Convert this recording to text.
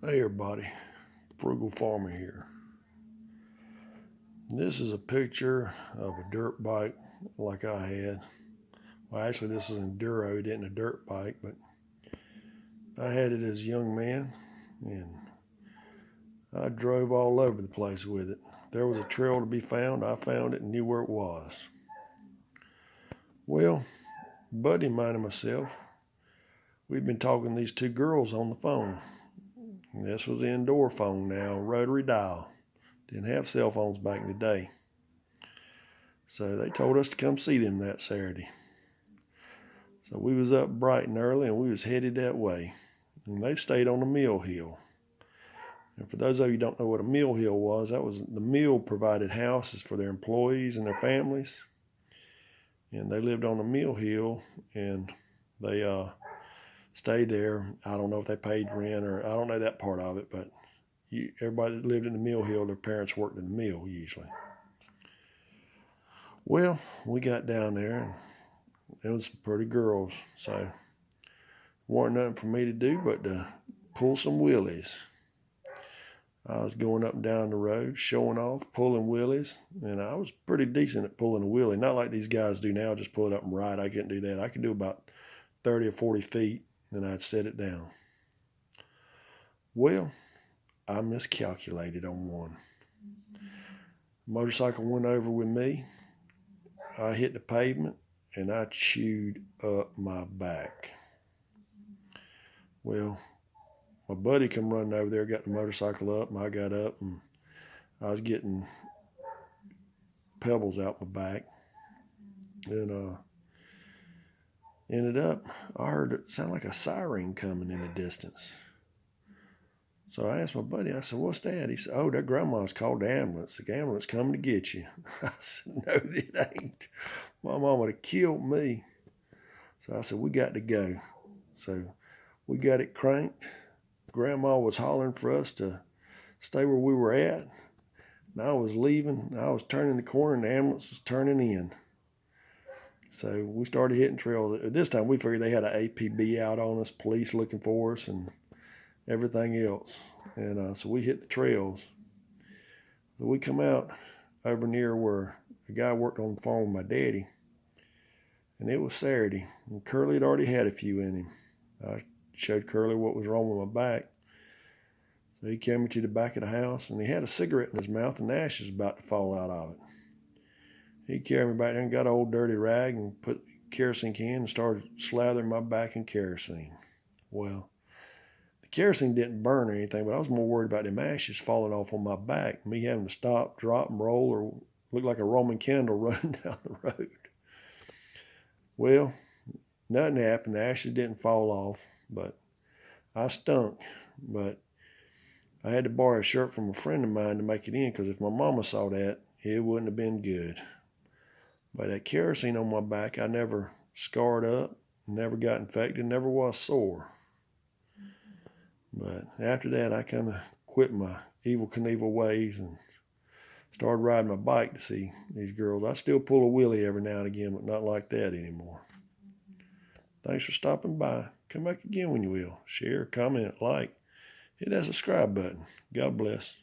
Hey everybody, Frugal Farmer here. This is a picture of a dirt bike like I had. Well, actually this is an enduro, it isn't a dirt bike, but I had it as a young man and I drove all over the place with it. There was a trail to be found, I found it and knew where it was. Well, buddy of mine and myself, we've been talking to these two girls on the phone. This was the indoor phone now, rotary dial. Didn't have cell phones back in the day. So they told us to come see them that Saturday. So we was up bright and early and we was headed that way. And they stayed on the mill hill. And for those of you who don't know what a mill hill was, that was the mill provided houses for their employees and their families. And they lived on the mill hill and they stayed there. I don't know if they paid rent or I don't know that part of it, but everybody that lived in the mill hill, their parents worked in the mill usually. Well, we got down there and there was some pretty girls, so wasn't nothing for me to do but to pull some wheelies. I was going up and down the road, showing off, pulling wheelies, and I was pretty decent at pulling a wheelie. Not like these guys do now, just pull it up and ride. I couldn't do that. I could do about 30 or 40 feet, and I'd set it down. Well, I miscalculated on one. Motorcycle went over with me. I hit the pavement, and I chewed up my back. Well, my buddy come running over there, got the motorcycle up, and I got up, and I was getting pebbles out my back. And ended up, I heard it sound like a siren coming in the distance. So I asked my buddy, I said, what's that? He said, oh, that grandma's called the ambulance. The ambulance coming to get you. I said, no, it ain't. My mom would have killed me. So I said, we got to go. So we got it cranked. Grandma was hollering for us to stay where we were at. And I was leaving. I was turning the corner and the ambulance was turning in. So we started hitting trails. This time we figured they had an APB out on us, police looking for us and everything else. And so we hit the trails. So we come out over near where the guy worked on the farm with my daddy. And it was Saturday. And Curly had already had a few in him. I showed Curly what was wrong with my back. So he carried me to the back of the house, and he had a cigarette in his mouth, and the ash was about to fall out of it. He carried me back there and got an old dirty rag and put a kerosene can and started slathering my back in kerosene. Well, the kerosene didn't burn or anything, but I was more worried about them ashes falling off on my back, me having to stop, drop, and roll, or look like a Roman candle running down the road. Well, nothing happened. The ashes didn't fall off, but I stunk. But I had to borrow a shirt from a friend of mine to make it in, because if my mama saw that, it wouldn't have been good. But that kerosene on my back, I never scarred up, never got infected, never was sore. But after that, I kind of quit my evil Knievel ways and started riding my bike to see these girls. I still pull a wheelie every now and again, but not like that anymore. Thanks for stopping by. Come back again when you will. Share, comment, like. Hit that subscribe button. God bless.